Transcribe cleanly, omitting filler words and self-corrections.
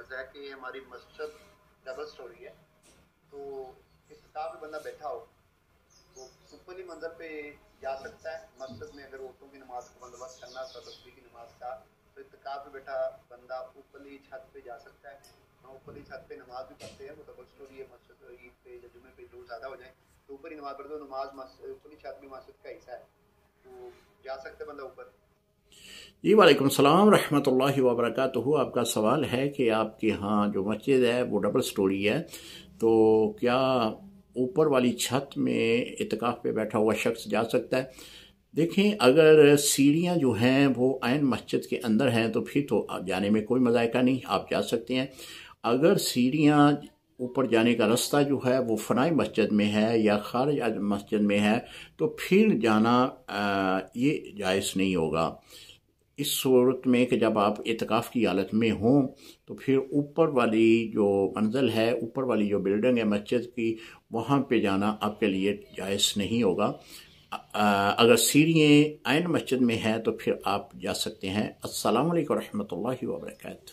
अर्ज है कि हमारी मस्जिद डबल स्टोरी है, तो इत्तिकाफ में बंदा बैठा हो तो ऊपरी मंजिल पे जा सकता है। मस्जिद में अगर औरतों की नमाज का बंदोबस्त करना था तस्बीह की नमाज का, तो इत्तिकाफ में बैठा बंदा ऊपरी छत पे जा सकता है। हम ऊपरी छत पे नमाज भी पढ़ते हैं, वो डबल स्टोरी है। मस्जिद ईद पे या जुमे पे लोग ज़्यादा हो जाए तो ऊपरी नमाज पढ़ते हो, नमाज ऊपरी छत भी मस्जिद का हिस्सा है, तो जा सकते बंदा ऊपर। जी वालेकुम सलाम रहमतुल्लाहि व बरकातुहू। आपका सवाल है कि आपके यहाँ जो मस्जिद है वो डबल स्टोरी है, तो क्या ऊपर वाली छत में इत्तिकाफ पे बैठा हुआ शख्स जा सकता है? देखें, अगर सीढ़ियाँ जो हैं वो ऐन मस्जिद के अंदर हैं तो फिर तो जाने में कोई मज़ायका नहीं, आप जा सकते हैं। अगर सीढ़ियाँ ऊपर जाने का रास्ता जो है वो फ़नाई मस्जिद में है या खारिज मस्जिद में है तो फिर जाना ये जायज़ नहीं होगा। इस सूरत में कि जब आप इत्तिकाफ़ की हालत में हों तो फिर ऊपर वाली जो मंजिल है, ऊपर वाली जो बिल्डिंग है मस्जिद की, वहाँ पे जाना आपके लिए जायज़ नहीं होगा। अगर सीढ़ियाँ ऐन मस्जिद में है तो फिर आप जा सकते हैं। अस्सलामु अलैकुम रहमतुल्लाहि व बरकातुहू।